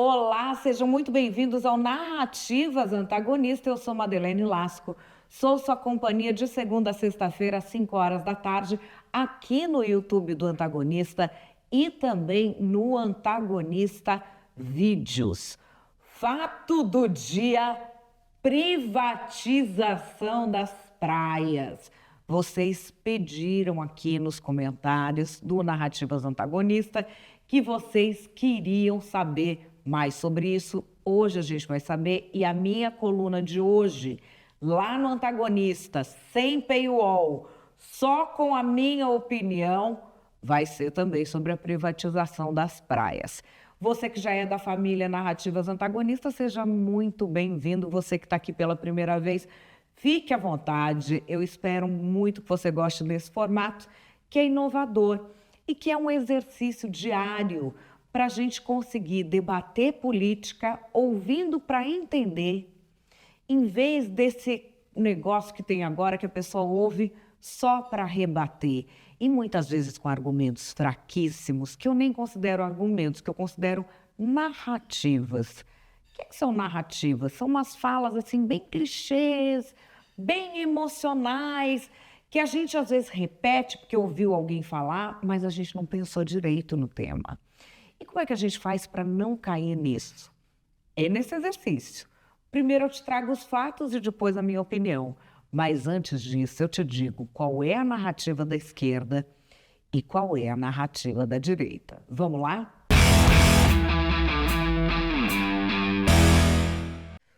Olá, sejam muito bem-vindos ao Narrativas Antagonista. Eu sou Madeleine Lasco, sou sua companhia de segunda a sexta-feira, às 5 horas da tarde, aqui no YouTube do Antagonista e também no Antagonista Vídeos. Fato do dia: privatização das praias. Vocês pediram aqui nos comentários do Narrativas Antagonista que vocês queriam saber mais sobre isso. Hoje a gente vai saber, e a minha coluna de hoje, lá no Antagonista, sem paywall, só com a minha opinião, vai ser também sobre a privatização das praias. Você que já é da família Narrativas Antagonistas, seja muito bem-vindo. Você que está aqui pela primeira vez, fique à vontade. Eu espero muito que você goste desse formato, que é inovador e que é um exercício diário para a gente conseguir debater política ouvindo para entender, em vez desse negócio que tem agora que a pessoa ouve só para rebater, e muitas vezes com argumentos fraquíssimos, que eu nem considero argumentos, que eu considero narrativas. O que são narrativas? São umas falas assim bem clichês, bem emocionais, que a gente às vezes repete porque ouviu alguém falar, mas a gente não pensou direito no tema. E como é que a gente faz para não cair nisso? É nesse exercício. Primeiro eu te trago os fatos e depois a minha opinião. Mas antes disso, eu te digo qual é a narrativa da esquerda e qual é a narrativa da direita. Vamos lá?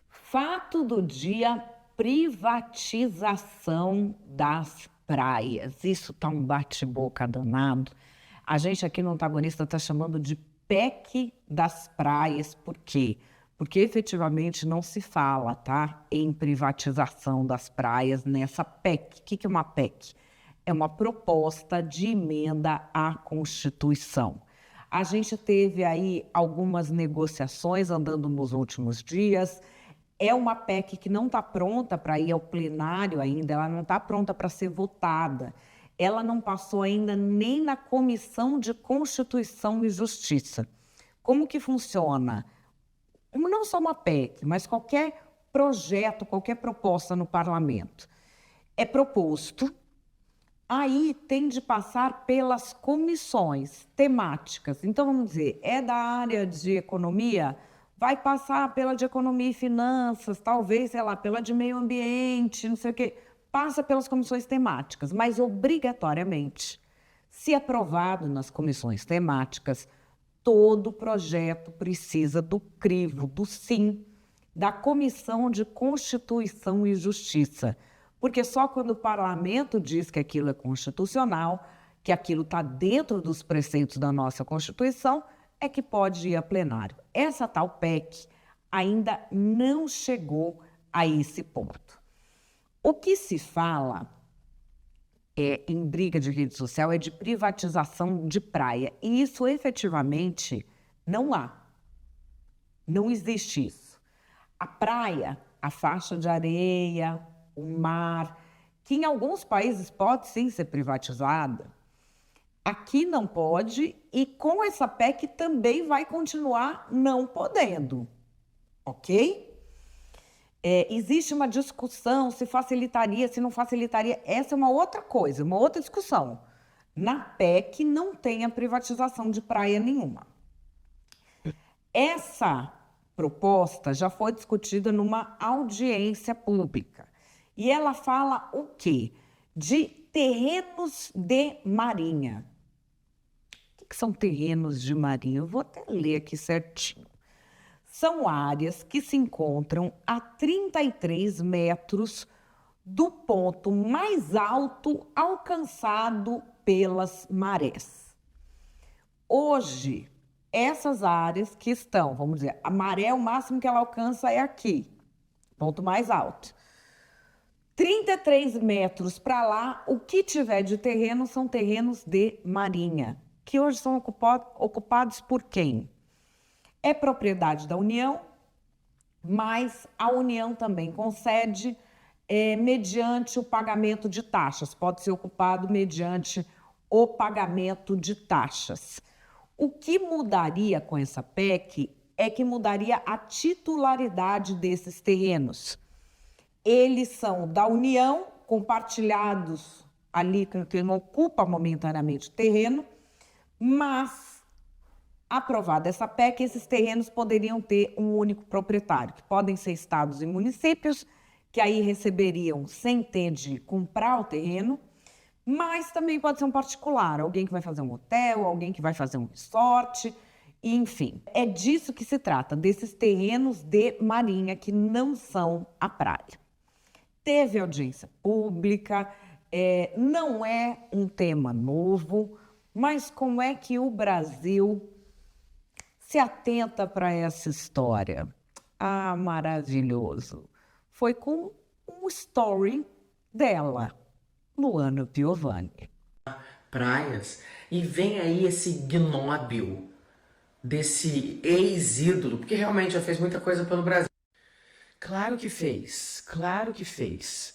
Fato do dia: privatização das praias. Isso tá um bate-boca danado. A gente aqui no Antagonista está chamando de PEC das praias. Por quê? Porque efetivamente não se fala, tá, em privatização das praias nessa PEC. O que é uma PEC? É uma proposta de emenda à Constituição. A gente teve aí algumas negociações andando nos últimos dias. É uma PEC que não está pronta para ir ao plenário ainda, ela não está pronta para ser votada. Ela não passou ainda nem na Comissão de Constituição e Justiça. Como que funciona? Não só uma PEC, mas qualquer projeto, qualquer proposta no parlamento é proposto, aí tem de passar pelas comissões temáticas. Então, vamos dizer, é da área de economia, vai passar pela de economia e finanças, talvez, sei lá, pela de meio ambiente, não sei o quê. Passa pelas comissões temáticas, mas obrigatoriamente, se aprovado nas comissões temáticas, todo projeto precisa do crivo, do sim, da Comissão de Constituição e Justiça. Porque só quando o parlamento diz que aquilo é constitucional, que aquilo está dentro dos preceitos da nossa Constituição, é que pode ir a plenário. Essa tal PEC ainda não chegou a esse ponto. O que se fala em briga de rede social é de privatização de praia. E isso efetivamente não há. Não existe isso. A praia, a faixa de areia, o mar, que em alguns países pode sim ser privatizada, aqui não pode, e com essa PEC também vai continuar não podendo, ok? Existe uma discussão se facilitaria, se não facilitaria. Essa é uma outra coisa, uma outra discussão. Na PEC não tem a privatização de praia nenhuma. Essa proposta já foi discutida numa audiência pública. E ela fala o quê? De terrenos de marinha. O que são terrenos de marinha? Eu vou até ler aqui certinho. São áreas que se encontram a 33 metros do ponto mais alto alcançado pelas marés. Hoje, essas áreas que estão, vamos dizer, a maré, o máximo que ela alcança é aqui, ponto mais alto. 33 metros para lá, o que tiver de terreno são terrenos de marinha, que hoje são ocupados por quem? É propriedade da União, mas a União também concede mediante o pagamento de taxas. Pode ser ocupado mediante o pagamento de taxas. O que mudaria com essa PEC é que mudaria a titularidade desses terrenos. Eles são da União, compartilhados ali com quem ocupa momentaneamente o terreno, mas, aprovada essa PEC, esses terrenos poderiam ter um único proprietário, que podem ser estados e municípios, que aí receberiam sem ter de comprar o terreno, mas também pode ser um particular, alguém que vai fazer um hotel, alguém que vai fazer um resort, enfim. É disso que se trata, desses terrenos de marinha que não são a praia. Teve audiência pública, não é um tema novo, mas como é que o Brasil se atenta para essa história? Ah, maravilhoso! Foi com um story dela, Luana Piovani. Praias, e vem aí esse gnóbio desse ex-ídolo, porque realmente já fez muita coisa pelo Brasil. Claro que fez, claro que fez.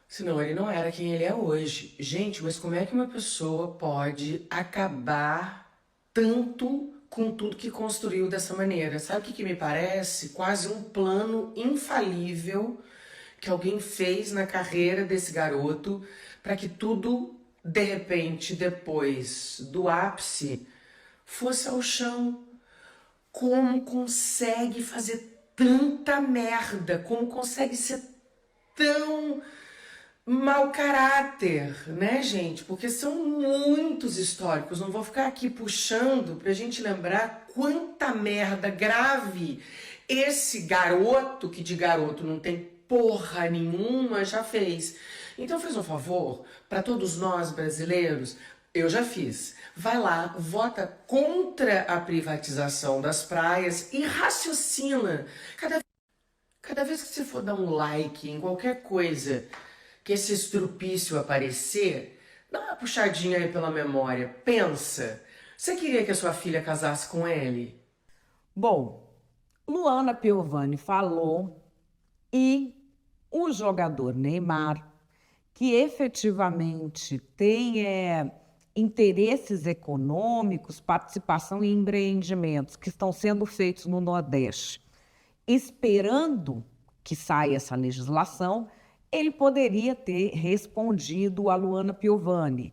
Senão ele não era quem ele é hoje. Gente, mas como é que uma pessoa pode acabar tanto com tudo que construiu dessa maneira? Sabe o que me parece? Quase um plano infalível que alguém fez na carreira desse garoto para que tudo, de repente, depois do ápice, fosse ao chão. Como consegue fazer tanta merda? Como consegue ser tão mau caráter, né, gente? Porque são muitos históricos. Não vou ficar aqui puxando pra gente lembrar quanta merda grave esse garoto, que de garoto não tem porra nenhuma, já fez. Então faz um favor para todos nós brasileiros. Eu já fiz. Vai lá, vota contra a privatização das praias e raciocina. Cada vez que você for dar um like em qualquer coisa que esse estrupício aparecer, dá uma puxadinha aí pela memória. Pensa, você queria que a sua filha casasse com ele? Bom, Luana Piovani falou e o jogador Neymar, que efetivamente tem interesses econômicos, participação em empreendimentos que estão sendo feitos no Nordeste, esperando que saia essa legislação, ele poderia ter respondido a Luana Piovani,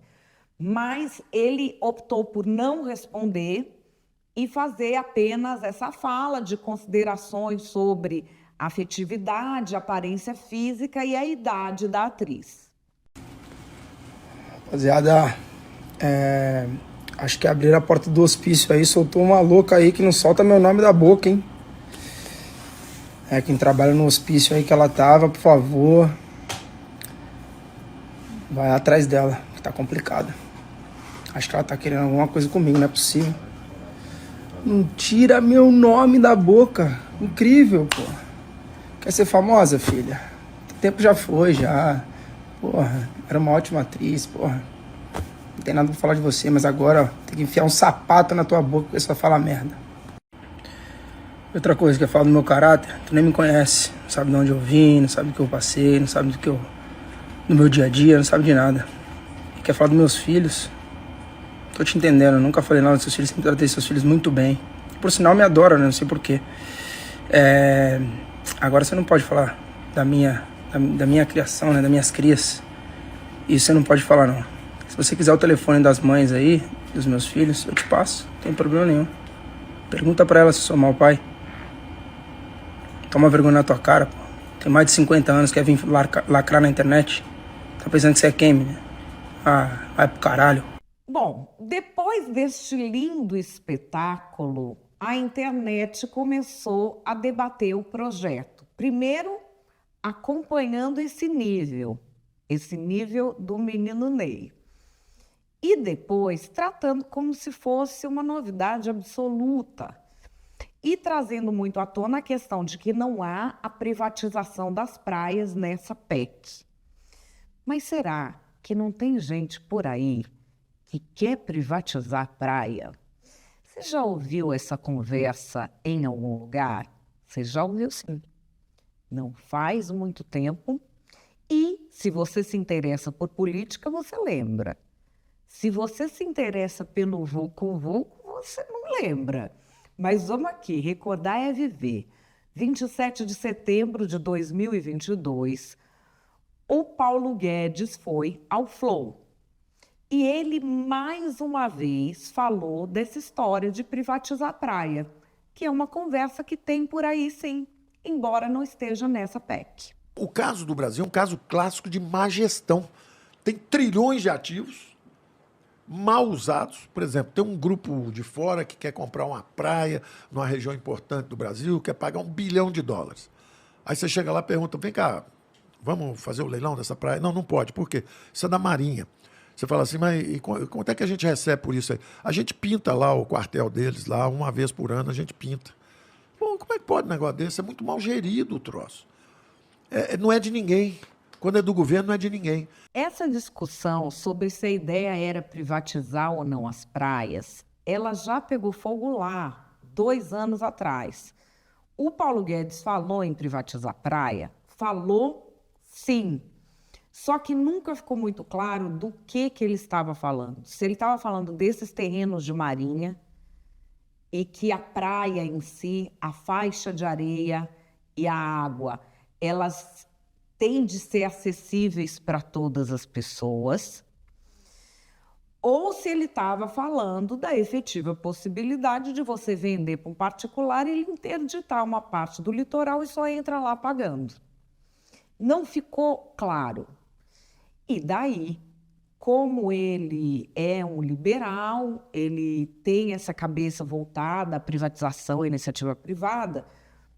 mas ele optou por não responder e fazer apenas essa fala de considerações sobre afetividade, aparência física e a idade da atriz. Rapaziada, acho que abriram a porta do hospício aí, soltou uma louca aí que não solta meu nome da boca, hein? Quem trabalha no hospício aí que ela tava, por favor, vai atrás dela, que tá complicado. Acho que ela tá querendo alguma coisa comigo, não é possível. Não tira meu nome da boca. Incrível, pô. Quer ser famosa, filha? O tempo já foi, já. Porra, era uma ótima atriz, porra. Não tem nada pra falar de você, mas agora, ó, tem que enfiar um sapato na tua boca porque você só fala merda. Outra coisa que eu falo do meu caráter, tu nem me conhece. Não sabe de onde eu vim, não sabe do que eu passei, não sabe do que eu... no meu dia a dia, não sabe de nada. E quer falar dos meus filhos? Tô te entendendo, eu nunca falei nada dos seus filhos, sempre tratei seus filhos muito bem. Por sinal, me adora, né? Não sei porquê. Agora você não pode falar da minha criação, né? Das minhas crias. Isso você não pode falar, não. Se você quiser o telefone das mães aí, dos meus filhos, eu te passo, não tem problema nenhum. Pergunta pra ela se eu sou mau pai. Toma vergonha na tua cara, pô. Tem mais de 50 anos, quer vir lacrar na internet? Tá pensando que você é quem, menina? Ah, vai pro caralho. Bom, depois deste lindo espetáculo, a internet começou a debater o projeto. Primeiro, acompanhando esse nível do menino Ney. E depois, tratando como se fosse uma novidade absoluta. E trazendo muito à tona a questão de que não há a privatização das praias nessa PEC. Mas será que não tem gente por aí que quer privatizar a praia? Você já ouviu essa conversa em algum lugar? Você já ouviu, sim. Não faz muito tempo. E, se você se interessa por política, você lembra. Se você se interessa pelo vulco-vulco, você não lembra. Mas vamos aqui, recordar é viver. 27 de setembro de 2022, o Paulo Guedes foi ao Flow. E ele, mais uma vez, falou dessa história de privatizar a praia, que é uma conversa que tem por aí, sim, embora não esteja nessa PEC. O caso do Brasil é um caso clássico de má gestão. Tem trilhões de ativos mal usados. Por exemplo, tem um grupo de fora que quer comprar uma praia numa região importante do Brasil, quer pagar $1 bilhão. Aí você chega lá e pergunta, vem cá, vamos fazer o leilão dessa praia? Não, não pode. Por quê? Isso é da Marinha. Você fala assim, mas e quanto é que a gente recebe por isso aí? A gente pinta lá o quartel deles, lá uma vez por ano a gente pinta. Pô, como é que pode um negócio desse? É muito mal gerido o troço. Não é de ninguém. Quando é do governo, não é de ninguém. Essa discussão sobre se a ideia era privatizar ou não as praias, ela já pegou fogo lá, 2 anos atrás. O Paulo Guedes falou em privatizar a praia? Falou, sim. Só que nunca ficou muito claro do que ele estava falando. Se ele estava falando desses terrenos de marinha e que a praia em si, a faixa de areia e a água, elas têm de ser acessíveis para todas as pessoas, ou se ele estava falando da efetiva possibilidade de você vender para um particular e ele interditar uma parte do litoral e só entra lá pagando. Não ficou claro. E daí, como ele é um liberal, ele tem essa cabeça voltada à privatização e iniciativa privada,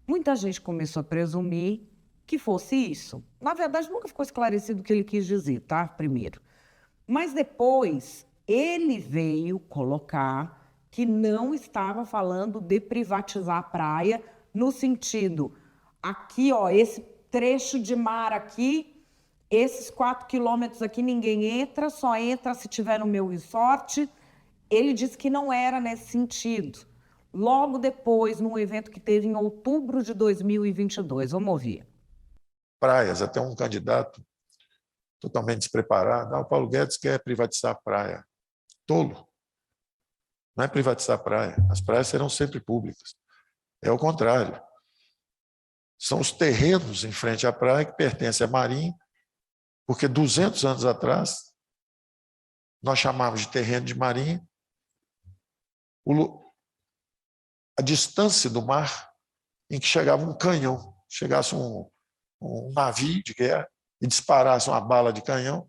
muita gente começou a presumir que fosse isso. Na verdade, nunca ficou esclarecido o que ele quis dizer, tá? Primeiro. Mas depois, ele veio colocar que não estava falando de privatizar a praia no sentido, aqui, ó, esse trecho de mar aqui, esses 4 quilômetros aqui ninguém entra, só entra se tiver no meu resort. Ele disse que não era nesse sentido. Logo depois, num evento que teve em outubro de 2022. Vamos ouvir. Praias, até um candidato totalmente despreparado. O Paulo Guedes quer privatizar a praia. Tolo. Não é privatizar a praia. As praias serão sempre públicas. É o contrário. São os terrenos em frente à praia que pertencem à Marinha, porque 200 anos atrás nós chamávamos de terreno de Marinha a distância do mar em que chegava um canhão, chegasse um navio de guerra e disparasse uma bala de canhão,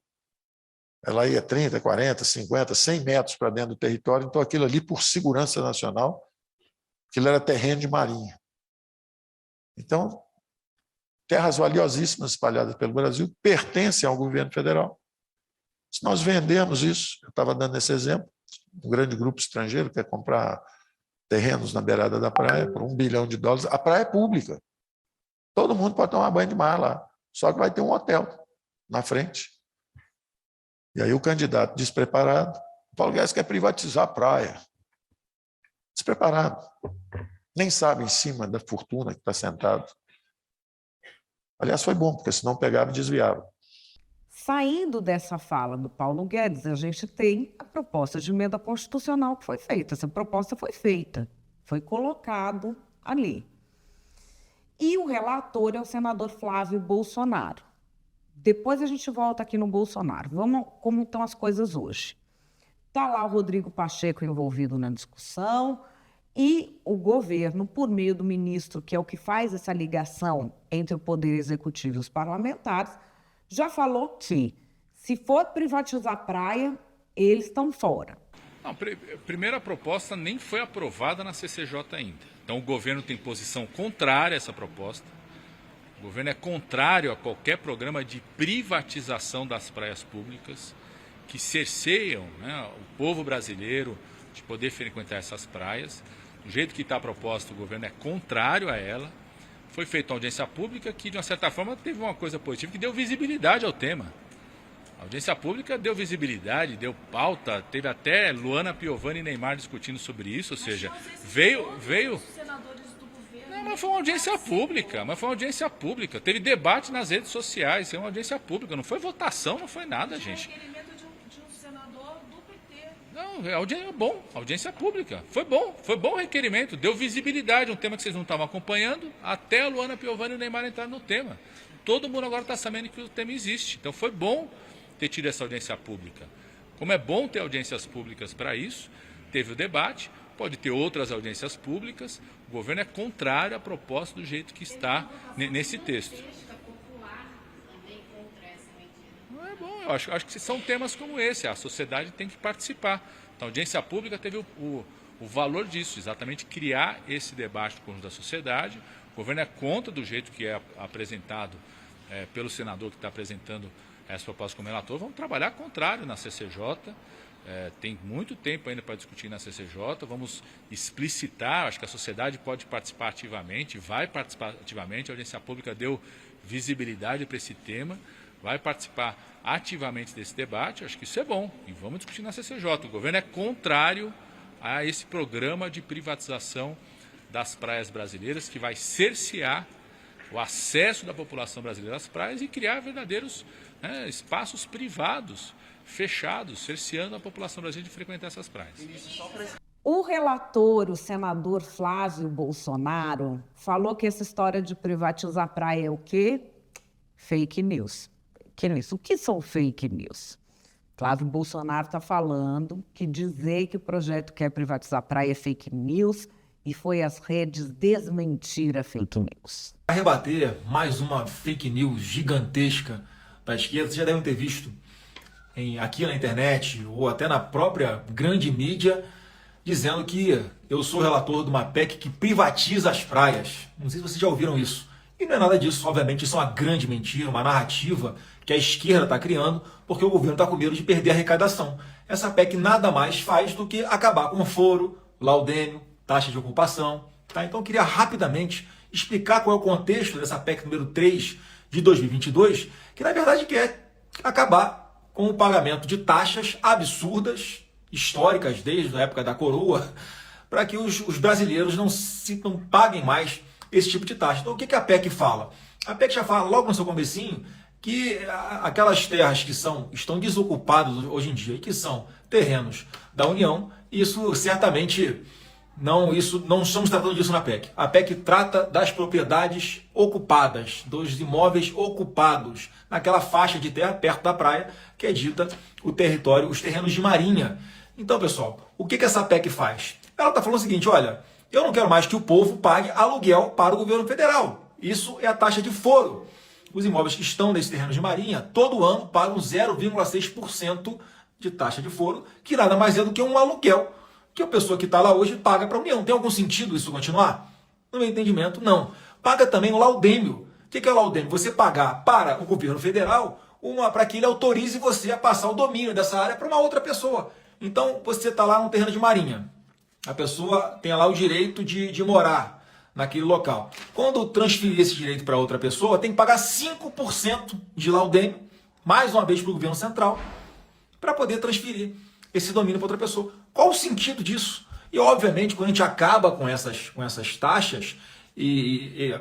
ela ia 30, 40, 50, 100 metros para dentro do território, então aquilo ali, por segurança nacional, aquilo era terreno de Marinha. Então, terras valiosíssimas espalhadas pelo Brasil pertencem ao governo federal. Se nós vendemos isso, eu estava dando esse exemplo, um grande grupo estrangeiro quer comprar terrenos na beirada da praia por $1 bilhão, a praia é pública. Todo mundo pode tomar banho de mar lá, só que vai ter um hotel na frente. E aí o candidato despreparado, Paulo Guedes quer privatizar a praia. Despreparado. Nem sabe em cima da fortuna que está sentado. Aliás, foi bom, porque senão pegava e desviava. Saindo dessa fala do Paulo Guedes, a gente tem a proposta de emenda constitucional que foi feita. Essa proposta foi feita, foi colocado ali. E o relator é o senador Flávio Bolsonaro. Depois a gente volta aqui no Bolsonaro. Vamos como estão as coisas hoje. Está lá o Rodrigo Pacheco envolvido na discussão e o governo, por meio do ministro, que é o que faz essa ligação entre o Poder Executivo e os parlamentares, já falou que, se for privatizar a praia, eles estão fora. Não, a primeira proposta nem foi aprovada na CCJ ainda. Então o governo tem posição contrária a essa proposta. O governo é contrário a qualquer programa de privatização das praias públicas que cerceiam, né, o povo brasileiro de poder frequentar essas praias. Do jeito que está proposto, o governo é contrário a ela. Foi feita uma audiência pública que, de uma certa forma, teve uma coisa positiva, que deu visibilidade ao tema. A audiência pública deu visibilidade, deu pauta, teve até Luana Piovani e Neymar discutindo sobre isso, ou seja, veio... Não, mas foi uma audiência pública, teve debate nas redes sociais, foi uma audiência pública, não foi votação, não foi nada, gente. Não, é bom, audiência pública. Foi bom o requerimento, deu visibilidade, um tema que vocês não estavam acompanhando, até a Luana Piovani e o Neymar entraram no tema. Todo mundo agora está sabendo que o tema existe. Então foi bom ter tido essa audiência pública. Como é bom ter audiências públicas para isso, teve o debate, pode ter outras audiências públicas. O governo é contrário à proposta do jeito que está nesse texto. Não é bom, eu acho que são temas como esse, a sociedade tem que participar. Então a audiência pública teve o valor disso, exatamente criar esse debate com a sociedade. O governo é contra do jeito que é apresentado pelo senador que está apresentando essa proposta como relator. Vamos trabalhar contrário na CCJ. Tem muito tempo ainda para discutir na CCJ. Vamos explicitar, acho que a sociedade pode participar ativamente, vai participar ativamente. A audiência pública deu visibilidade para esse tema, vai participar ativamente desse debate. Acho que isso é bom e vamos discutir na CCJ. O governo é contrário a esse programa de privatização das praias brasileiras, que vai cercear o acesso da população brasileira às praias e criar verdadeiros espaços privados, fechados, cerceando a população brasileira de frequentar essas praias. O relator, o senador Flávio Bolsonaro, falou que essa história de privatizar a praia é o quê? Fake news. O que são fake news? Flávio Bolsonaro está falando que dizer que o projeto quer privatizar a praia é fake news, e foi às redes desmentir a fake news. Para rebater mais uma fake news gigantesca da esquerda, vocês já devem ter visto aqui na internet ou até na própria grande mídia, dizendo que eu sou relator de uma PEC que privatiza as praias. Não sei se vocês já ouviram isso. E não é nada disso, obviamente, isso é uma grande mentira, uma narrativa que a esquerda está criando, porque o governo está com medo de perder a arrecadação. Essa PEC nada mais faz do que acabar com o foro, laudêmio, taxa de ocupação. Tá? Então eu queria rapidamente explicar qual é o contexto dessa PEC número 3 de 2022, que na verdade quer acabar com o pagamento de taxas absurdas, históricas desde a época da coroa, para que os brasileiros não paguem mais esse tipo de taxa. Então o que a PEC fala? A PEC já fala logo no seu comecinho que aquelas terras que estão desocupadas hoje em dia e que são terrenos da União, isso certamente não estamos tratando disso na PEC. A PEC trata das propriedades ocupadas, dos imóveis ocupados naquela faixa de terra perto da praia, que é dita o território, os terrenos de marinha. Então, pessoal, o que essa PEC faz? Ela está falando o seguinte, olha, eu não quero mais que o povo pague aluguel para o governo federal. Isso é a taxa de foro. Os imóveis que estão nesses terrenos de marinha, todo ano pagam 0,6% de taxa de foro, que nada mais é do que um aluguel que a pessoa que está lá hoje paga para a União. Tem algum sentido isso continuar? No meu entendimento, não. Paga também o laudêmio. O que é o laudêmio? Você pagar para o governo federal para que ele autorize você a passar o domínio dessa área para uma outra pessoa. Então, você está lá num terreno de marinha. A pessoa tem lá o direito de morar naquele local. Quando transferir esse direito para outra pessoa, tem que pagar 5% de laudêmio, mais uma vez para o governo central, para poder transferir esse domínio para outra pessoa. Qual o sentido disso? E, obviamente, quando a gente acaba com essas taxas e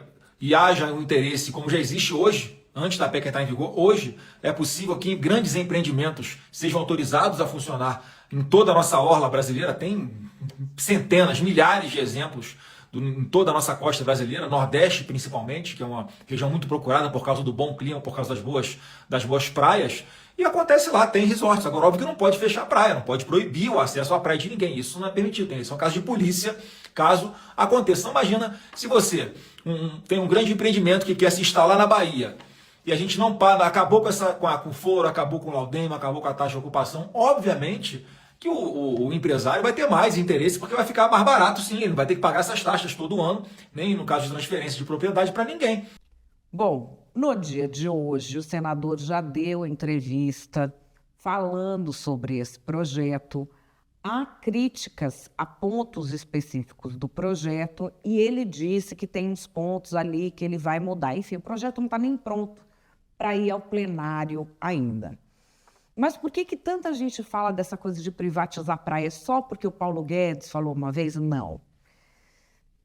haja um interesse, como já existe hoje, antes da PEC entrar em vigor, hoje é possível que grandes empreendimentos sejam autorizados a funcionar em toda a nossa orla brasileira. Tem centenas, milhares de exemplos em toda a nossa costa brasileira, Nordeste principalmente, que é uma região muito procurada por causa do bom clima, por causa das boas praias. E acontece lá, tem resorts. Agora, óbvio que não pode fechar a praia, não pode proibir o acesso à praia de ninguém. Isso não é permitido. Isso é um caso de polícia, caso aconteça. Então, imagina se você tem um grande empreendimento que quer se instalar na Bahia e a gente não paga, acabou com o foro, acabou com o laudêmio, acabou com a taxa de ocupação. Obviamente que o empresário vai ter mais interesse, porque vai ficar mais barato, sim. Ele não vai ter que pagar essas taxas todo ano, nem no caso de transferência de propriedade, para ninguém. Bom, no dia de hoje, o senador já deu entrevista falando sobre esse projeto. Há críticas a pontos específicos do projeto e ele disse que tem uns pontos ali que ele vai mudar. Enfim, o projeto não está nem pronto para ir ao plenário ainda. Mas por que tanta gente fala dessa coisa de privatizar a praia? Só porque o Paulo Guedes falou uma vez? Não.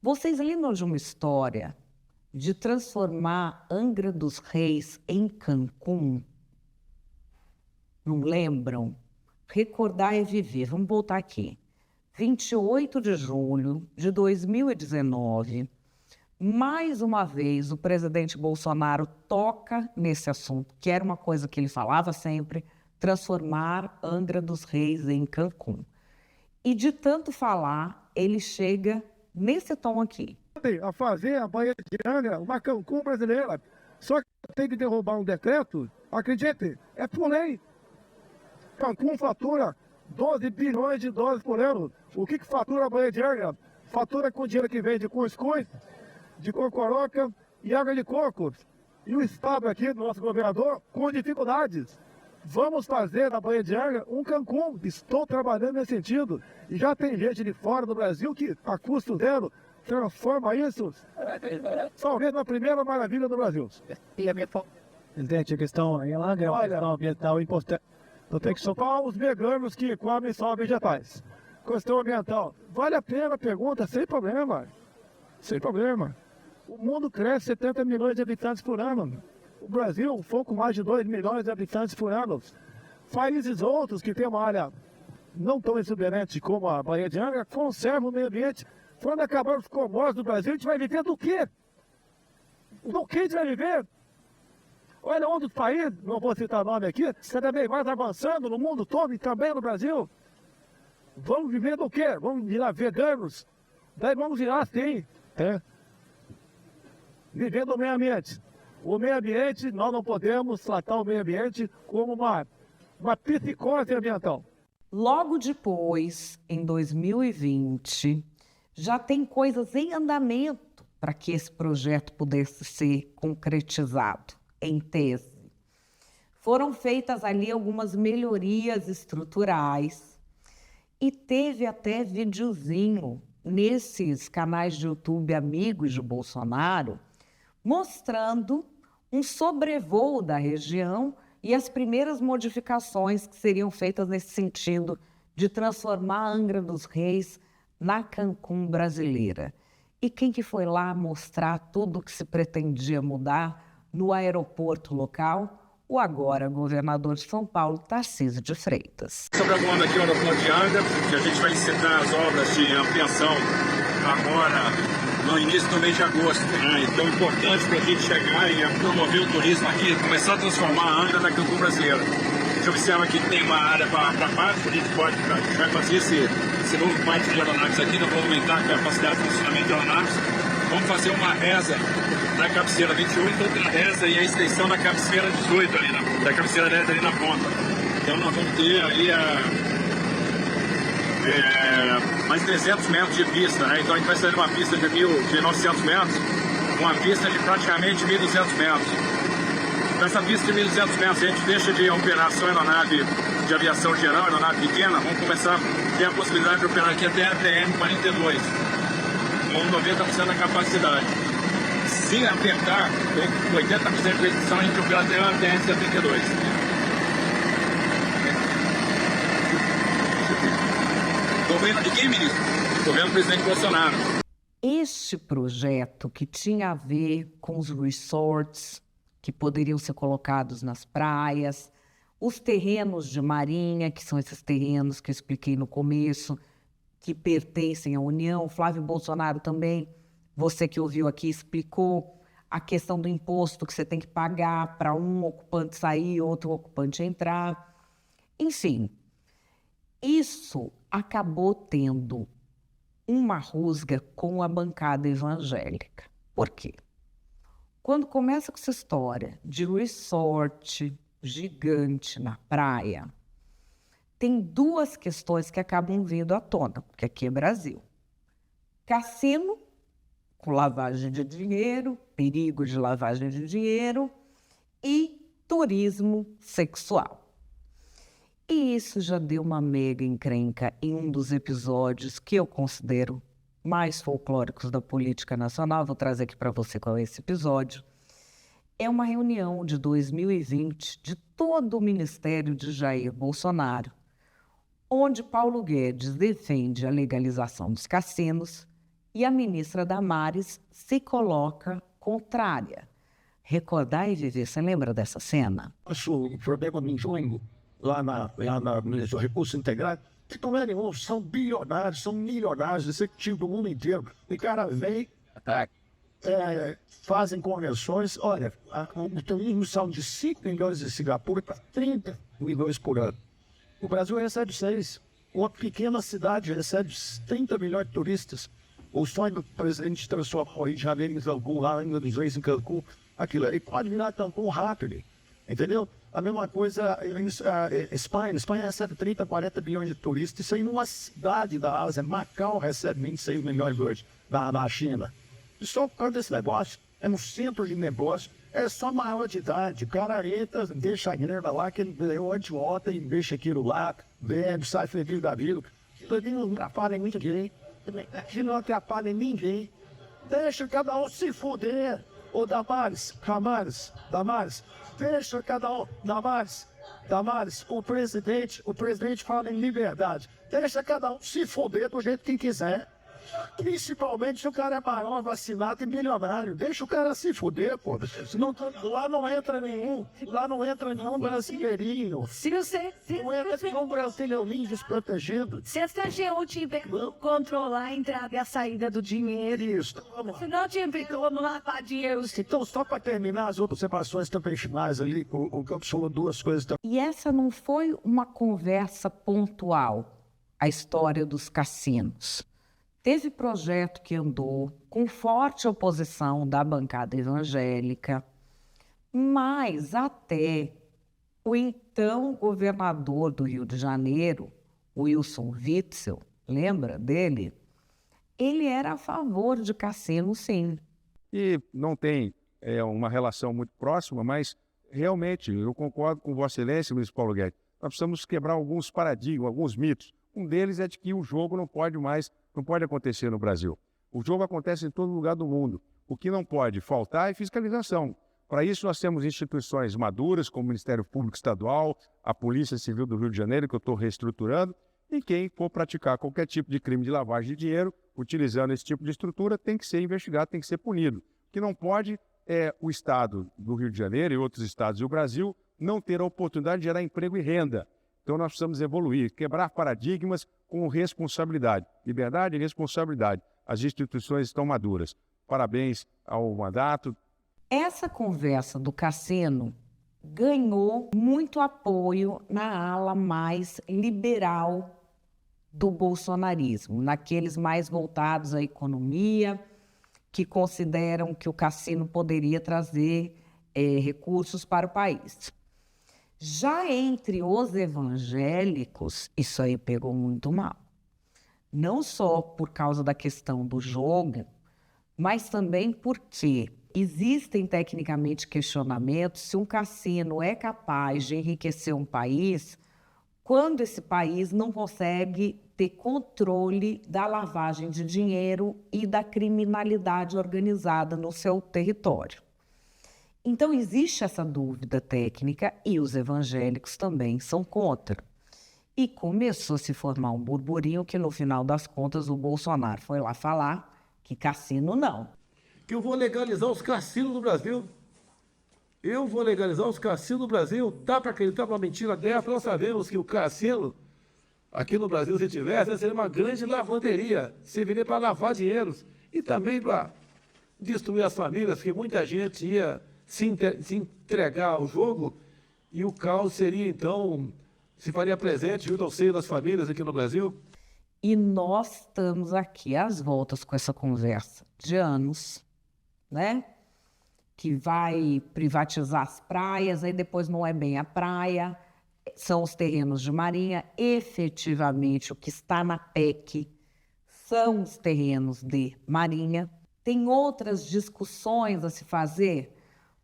Vocês lembram de uma história de transformar Angra dos Reis em Cancún? Não lembram? Recordar é viver. Vamos voltar aqui. 28 de julho de 2019, mais uma vez o presidente Bolsonaro toca nesse assunto, que era uma coisa que ele falava sempre, transformar Angra dos Reis em Cancún. E de tanto falar, ele chega nesse tom aqui. A fazer a Baía de Angra uma Cancún brasileira. Só que tem que derrubar um decreto, acredite, é por lei. Cancún fatura 12 bilhões de dólares por ano. O que fatura a Baía de Angra? Fatura com dinheiro que vem de cuscuz, de cocoroca e água de coco. E o Estado aqui, nosso governador, com dificuldades. Vamos fazer da Baía de Angra um Cancún. Estou trabalhando nesse sentido. E já tem gente de fora do Brasil que, a custo zero, transforma isso, talvez, na primeira maravilha do Brasil. Presidente, a questão é uma questão ambiental importante. Então tem que soltar os veganos que comem só vegetais. Questão ambiental. Vale a pena a pergunta, sem problema. Sem problema. O mundo cresce 70 milhões de habitantes por ano. O Brasil, um pouco mais de 2 milhões de habitantes por ano. Países outros que têm uma área não tão exuberante como a Baía de Angra conservam o meio ambiente. Quando acabar os commodities do Brasil, a gente vai viver do quê? Do que a gente vai viver? Olha onde os países, não vou citar nome aqui, está também mais avançando no mundo todo e também no Brasil. Vamos viver do quê? Vamos virar veganos? Daí vamos virar assim, viver do meio ambiente. O meio ambiente, nós não podemos tratar o meio ambiente como uma psicose ambiental. Logo depois, em 2020, já tem coisas em andamento para que esse projeto pudesse ser concretizado, em tese. Foram feitas ali algumas melhorias estruturais e teve até videozinho nesses canais de YouTube amigos de Bolsonaro, mostrando um sobrevoo da região e as primeiras modificações que seriam feitas nesse sentido de transformar a Angra dos Reis na Cancún brasileira. E quem que foi lá mostrar tudo o que se pretendia mudar no aeroporto local? O agora governador de São Paulo, Tarcísio de Freitas. Sobrevoando aqui o aeroporto de Angra, que a gente vai licitar as obras de ampliação agora no início do mês de agosto. Então é importante para a gente chegar e promover o turismo aqui, começar a transformar a Angra na Cancún brasileira. A gente observa que tem uma área para parte, a gente vai fazer esse novo parque de aeronaves aqui, nós vamos aumentar a capacidade de funcionamento de aeronaves. Vamos fazer uma reza da cabeceira 28, outra reza e a extensão da cabeceira 18 ali, da cabeceira 10 ali na ponta. Então nós vamos ter aí mais 300 metros de pista, né? Então a gente vai sair de uma pista de 900 metros, uma pista de praticamente 1.200 metros. Nessa pista de 1.200 metros, a gente deixa de operar só aeronave de aviação geral, aeronave pequena, vamos começar a ter a possibilidade de operar aqui até a TM-42, com 90% da capacidade. Se apertar, com 80% de restrição, a gente opera até a TM-72. Governo de quem, ministro? Governo do presidente Bolsonaro. Este projeto que tinha a ver com os resorts que poderiam ser colocados nas praias, os terrenos de marinha, que são esses terrenos que eu expliquei no começo, que pertencem à União. Flávio Bolsonaro também, você que ouviu aqui, explicou a questão do imposto que você tem que pagar para um ocupante sair, outro ocupante entrar. Enfim, isso acabou tendo uma rusga com a bancada evangélica. Por quê? Quando começa com essa história de resort gigante na praia, tem duas questões que acabam vindo à tona, porque aqui é Brasil. Cassino, com lavagem de dinheiro, perigo de lavagem de dinheiro, e turismo sexual. E isso já deu uma mega encrenca em um dos episódios que eu considero mais folclóricos da política nacional. Vou trazer aqui para você qual é esse episódio. É uma reunião de 2020 de todo o ministério de Jair Bolsonaro, onde Paulo Guedes defende a legalização dos cassinos e a ministra Damares se coloca contrária. Recordar e viver, você lembra dessa cena? O problema no jogo no recurso integrado, que não é nenhum, são bilionários, são milionários, executivos do mundo inteiro. E cara vem, fazem conversões, olha, tem uma emissão de 5 milhões de Singapura para 30 milhões por ano. O Brasil recebe 6. Uma pequena cidade recebe 30 milhões de turistas. O sonho do presidente transformou o Rio de Janeiro em Cancún, lá ainda dos reis em Cancún, aquilo aí pode virar Cancún rápido, entendeu? A mesma coisa Espanha recebe 30, 40 bilhões de turistas, isso aí numa cidade da Ásia. Macau recebe 26 milhões hoje, da China. E só por causa desse negócio, é um centro de negócio, é só maior de idade. O cara entra, deixa a grana lá, que ele ganhou anteontem, deixa aquilo lá, bebe, sai feliz da vida. Aquilo ali não atrapalha ninguém. Aquilo não atrapalha ninguém. Deixa cada um se fuder. Ô Damares, deixa cada um, Damares, o presidente fala em liberdade. Deixa cada um se fuder do jeito que quiser. Principalmente se o cara é maior, vacinado e milionário. Deixa o cara se fuder, pô. Senão, lá não entra nenhum brasileirinho. Se você... Não entra nenhum brasileirinho desprotegido. Se essa GU tiver como controlar a entrada e a saída do dinheiro... Isso. Se não tiver como lavar dinheiro... Então, só para terminar as observações também finais ali, o Campos falou duas coisas também. E essa não foi uma conversa pontual, a história dos cassinos. Teve projeto que andou com forte oposição da bancada evangélica, mas até o então governador do Rio de Janeiro, Wilson Witzel, lembra dele? Ele era a favor de cassino, sim. E não tem uma relação muito próxima, mas realmente eu concordo com Vossa Excelência, Luiz Paulo Guedes. Nós precisamos quebrar alguns paradigmas, alguns mitos. Um deles é de que o jogo não pode acontecer no Brasil. O jogo acontece em todo lugar do mundo. O que não pode faltar é fiscalização. Para isso nós temos instituições maduras, como o Ministério Público Estadual, a Polícia Civil do Rio de Janeiro, que eu estou reestruturando, e quem for praticar qualquer tipo de crime de lavagem de dinheiro, utilizando esse tipo de estrutura, tem que ser investigado, tem que ser punido. O que não pode é o Estado do Rio de Janeiro e outros estados do Brasil não ter a oportunidade de gerar emprego e renda. Então nós precisamos evoluir, quebrar paradigmas com responsabilidade. Liberdade e responsabilidade. As instituições estão maduras. Parabéns ao mandato. Essa conversa do cassino ganhou muito apoio na ala mais liberal do bolsonarismo, naqueles mais voltados à economia, que consideram que o cassino poderia trazer recursos para o país. Já entre os evangélicos, isso aí pegou muito mal. Não só por causa da questão do jogo, mas também porque existem tecnicamente questionamentos se um cassino é capaz de enriquecer um país quando esse país não consegue ter controle da lavagem de dinheiro e da criminalidade organizada no seu território. Então, existe essa dúvida técnica e os evangélicos também são contra. E começou a se formar um burburinho que, no final das contas, o Bolsonaro foi lá falar que cassino não. Que eu vou legalizar os cassinos no Brasil. Eu vou legalizar os cassinos no Brasil. Dá para acreditar numa mentira dessa? Nós sabemos que o cassino, aqui no Brasil, se tivesse, seria uma grande lavanderia. Serviria para lavar dinheiros e também para destruir as famílias, que muita gente ia se entregar ao jogo e o caos seria, então, se faria presente junto ao seio das famílias aqui no Brasil. E nós estamos aqui às voltas com essa conversa de anos, né? Que vai privatizar as praias, aí depois não é bem a praia, são os terrenos de marinha. Efetivamente, o que está na PEC são os terrenos de marinha. Tem outras discussões a se fazer,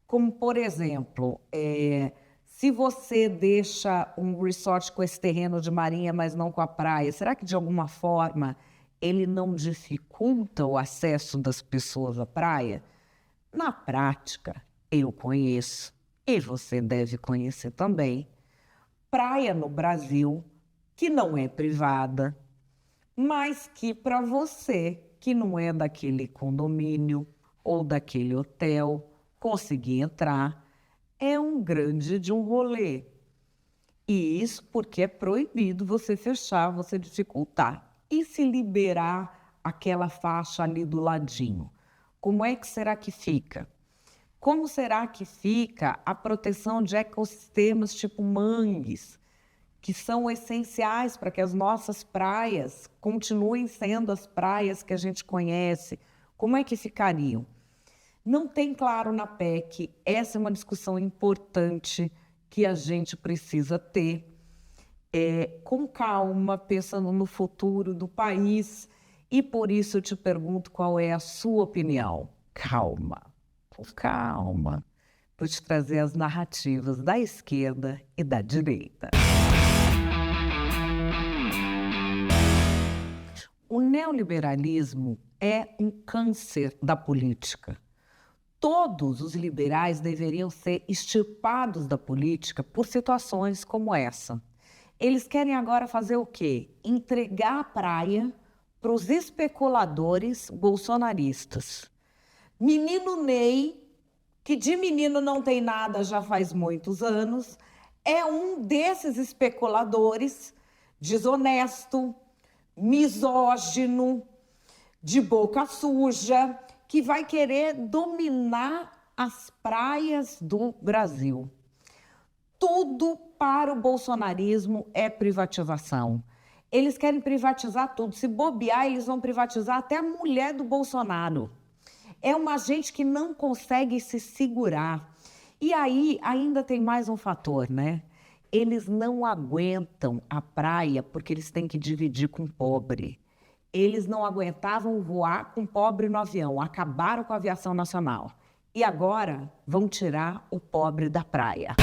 como, por exemplo, se você deixa um resort com esse terreno de marinha, mas não com a praia, será que, de alguma forma, ele não dificulta o acesso das pessoas à praia? Na prática, eu conheço, e você deve conhecer também, praia no Brasil que não é privada, mas que, para você, que não é daquele condomínio ou daquele hotel, conseguir entrar, é um grande de um rolê. E isso porque é proibido você fechar, você dificultar. E se liberar aquela faixa ali do ladinho? Como é que será que fica? Como será que fica a proteção de ecossistemas tipo mangues, que são essenciais para que as nossas praias continuem sendo as praias que a gente conhece? Como é que ficariam? Não tem claro na PEC. Essa é uma discussão importante que a gente precisa ter, com calma, pensando no futuro do país. E por isso eu te pergunto qual é a sua opinião. Calma, com calma. Vou te trazer as narrativas da esquerda e da direita. O neoliberalismo é um câncer da política. Todos os liberais deveriam ser extirpados da política por situações como essa. Eles querem agora fazer o quê? Entregar a praia para os especuladores bolsonaristas. Menino Ney, que de menino não tem nada já faz muitos anos, é um desses especuladores desonesto, misógino, de boca suja, que vai querer dominar as praias do Brasil. Tudo para o bolsonarismo é privatização. Eles querem privatizar tudo. Se bobear, eles vão privatizar até a mulher do Bolsonaro. É uma gente que não consegue se segurar. E aí ainda tem mais um fator, né? Eles não aguentam a praia porque eles têm que dividir com o pobre. Eles não aguentavam voar com pobre no avião, acabaram com a aviação nacional. E agora vão tirar o pobre da praia.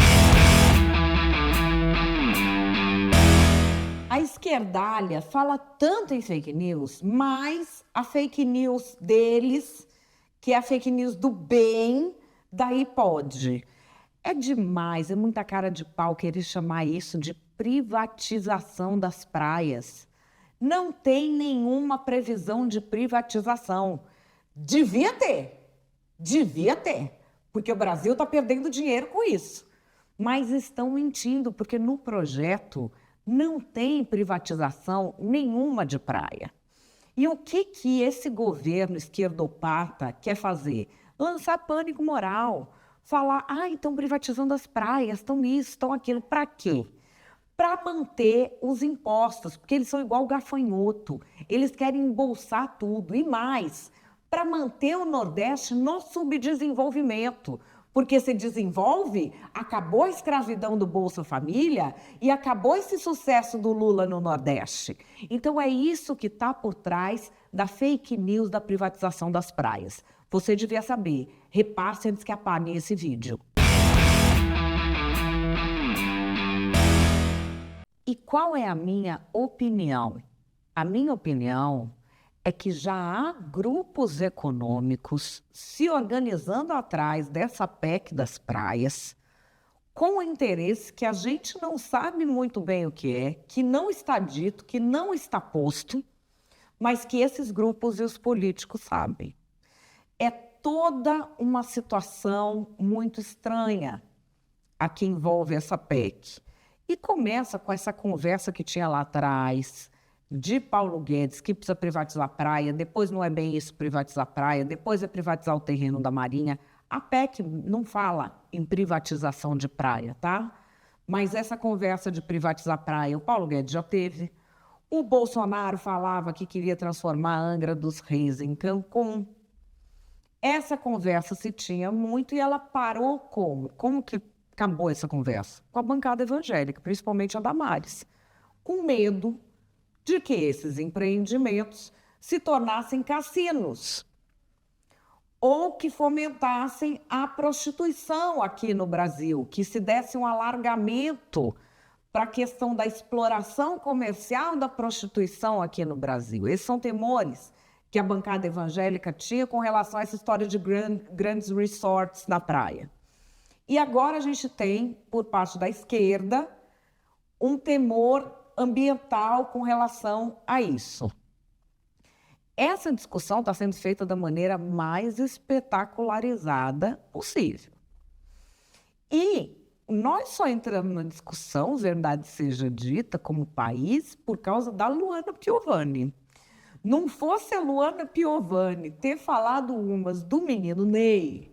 A esquerdalha fala tanto em fake news, mas a fake news deles, que é a fake news do bem, daí pode. É demais, é muita cara de pau querer chamar isso de privatização das praias. Não tem nenhuma previsão de privatização. Devia ter, porque o Brasil está perdendo dinheiro com isso. Mas estão mentindo, porque no projeto não tem privatização nenhuma de praia. E o que esse governo esquerdopata quer fazer? Lançar pânico moral, falar, estão privatizando as praias, estão isso, estão aquilo. Para quê? Para manter os impostos, porque eles são igual gafanhoto, eles querem embolsar tudo. E mais, para manter o Nordeste no subdesenvolvimento, porque se desenvolve, acabou a escravidão do Bolsa Família e acabou esse sucesso do Lula no Nordeste. Então é isso que está por trás da fake news da privatização das praias. Você devia saber. Repasse antes que apaguem esse vídeo. E qual é a minha opinião? A minha opinião é que já há grupos econômicos se organizando atrás dessa PEC das praias, com um interesse que a gente não sabe muito bem o que não está dito, que não está posto, mas que esses grupos e os políticos sabem. É toda uma situação muito estranha a que envolve essa PEC. E começa com essa conversa que tinha lá atrás, de Paulo Guedes, que precisa privatizar a praia, depois não é bem isso privatizar a praia, depois é privatizar o terreno da Marinha. A PEC não fala em privatização de praia, tá? Mas essa conversa de privatizar a praia, o Paulo Guedes já teve. O Bolsonaro falava que queria transformar a Angra dos Reis em Cancún. Essa conversa se tinha muito e ela parou como? Como que acabou essa conversa? Com a bancada evangélica, principalmente a Damares, com medo de que esses empreendimentos se tornassem cassinos ou que fomentassem a prostituição aqui no Brasil, que se desse um alargamento para a questão da exploração comercial da prostituição aqui no Brasil. Esses são temores que a bancada evangélica tinha com relação a essa história de grandes resorts na praia. E agora a gente tem, por parte da esquerda, um temor ambiental com relação a isso. Essa discussão está sendo feita da maneira mais espetacularizada possível. E nós só entramos na discussão, verdade seja dita, como país, por causa da Luana Piovani. Não fosse a Luana Piovani ter falado umas do menino Ney,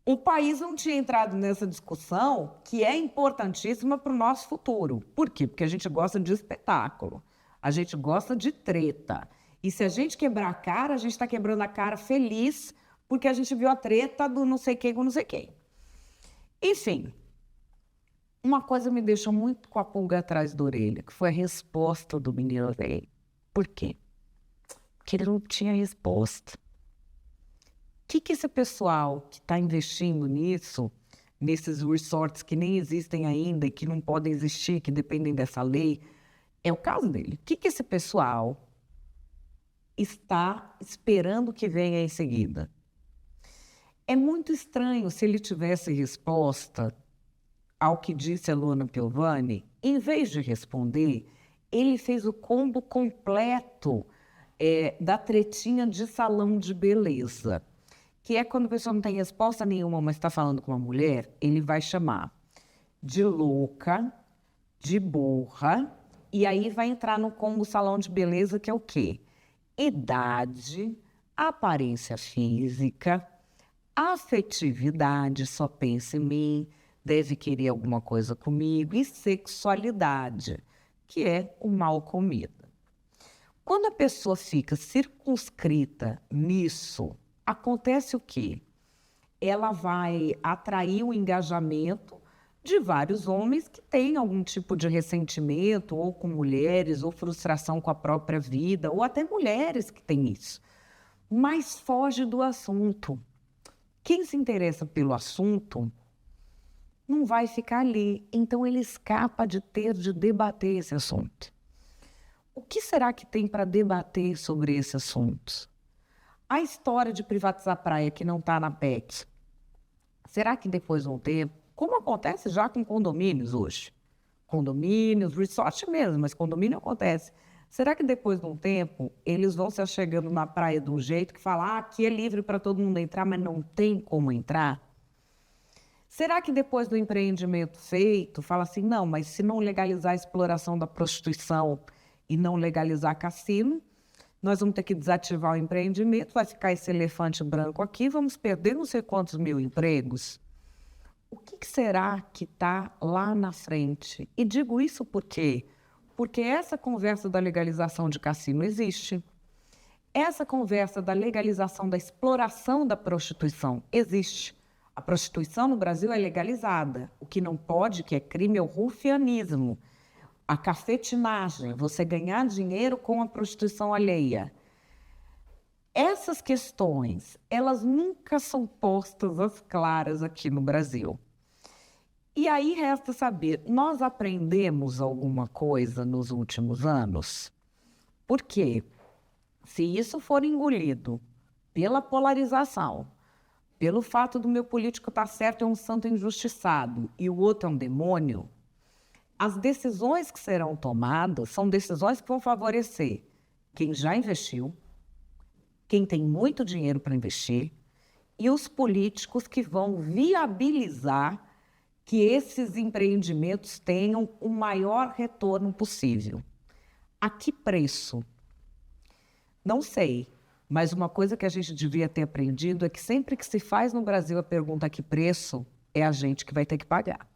o país não tinha entrado nessa discussão, que é importantíssima para o nosso futuro. Por quê? Porque a gente gosta de espetáculo, a gente gosta de treta. E se a gente quebrar a cara, a gente está quebrando a cara feliz, porque a gente viu a treta do não sei quem com não sei quem. Enfim, uma coisa me deixou muito com a pulga atrás da orelha, que foi a resposta do menino Ney. Por quê? Porque ele não tinha resposta. O que esse pessoal que está investindo nisso, nesses resorts que nem existem ainda e que não podem existir, que dependem dessa lei, é o caso dele. O que esse pessoal está esperando que venha em seguida? É muito estranho se ele tivesse resposta ao que disse a Luana Piovani. Em vez de responder, ele fez o combo completo da tretinha de salão de beleza, que é quando a pessoa não tem resposta nenhuma, mas está falando com uma mulher, ele vai chamar de louca, de burra, e aí vai entrar no combo salão de beleza, que é o quê? Idade, aparência física, afetividade, só pensa em mim, deve querer alguma coisa comigo, e sexualidade, que é o mal comida. Quando a pessoa fica circunscrita nisso, acontece o quê? Ela vai atrair o engajamento de vários homens que têm algum tipo de ressentimento, ou com mulheres, ou frustração com a própria vida, ou até mulheres que têm isso. Mas foge do assunto. Quem se interessa pelo assunto não vai ficar ali. Então ele escapa de debater esse assunto. O que será que tem para debater sobre esse assunto? A história de privatizar a praia que não está na PEC, será que depois de um tempo, como acontece já com condomínios hoje, condomínios, resort mesmo, mas condomínio acontece, será que depois de um tempo eles vão se achegando na praia de um jeito que fala, aqui é livre para todo mundo entrar, mas não tem como entrar? Será que depois do empreendimento feito, fala assim, não, mas se não legalizar a exploração da prostituição e não legalizar cassino, nós vamos ter que desativar o empreendimento, vai ficar esse elefante branco aqui, vamos perder não sei quantos mil empregos. O que será que está lá na frente? E digo isso por quê? Porque essa conversa da legalização de cassino existe. Essa conversa da legalização da exploração da prostituição existe. A prostituição no Brasil é legalizada. O que não pode, que é crime, é o rufianismo. A cafetinagem, você ganhar dinheiro com a prostituição alheia. Essas questões, elas nunca são postas às claras aqui no Brasil. E aí resta saber, nós aprendemos alguma coisa nos últimos anos? Por quê? Se isso for engolido pela polarização, pelo fato do meu político estar certo é um santo injustiçado e o outro é um demônio, as decisões que serão tomadas são decisões que vão favorecer quem já investiu, quem tem muito dinheiro para investir e os políticos que vão viabilizar que esses empreendimentos tenham o maior retorno possível. A que preço? Não sei, mas uma coisa que a gente devia ter aprendido é que sempre que se faz no Brasil a pergunta a que preço, é a gente que vai ter que pagar.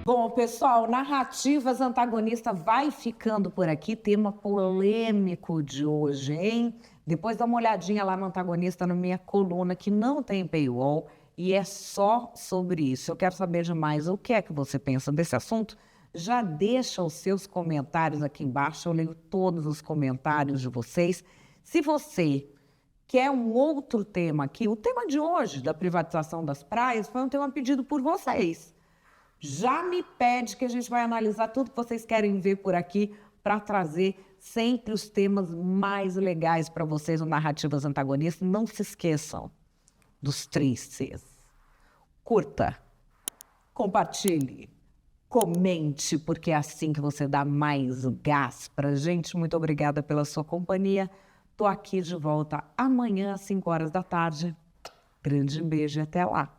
Bom, pessoal, Narrativas Antagonista vai ficando por aqui. Tema polêmico de hoje, hein? Depois dá uma olhadinha lá no Antagonista, na minha coluna, que não tem paywall, e é só sobre isso. Eu quero saber demais o que é que você pensa desse assunto. Já deixa os seus comentários aqui embaixo, eu leio todos os comentários de vocês. Se você quer um outro tema aqui, o tema de hoje, da privatização das praias, foi um tema pedido por vocês. Já me pede que a gente vai analisar tudo que vocês querem ver por aqui para trazer sempre os temas mais legais para vocês no Narrativas Antagonistas. Não se esqueçam dos 3 Cs. Curta, compartilhe, comente, porque é assim que você dá mais gás para a gente. Muito obrigada pela sua companhia. Tô aqui de volta amanhã às 5 horas da tarde. Grande beijo e até lá.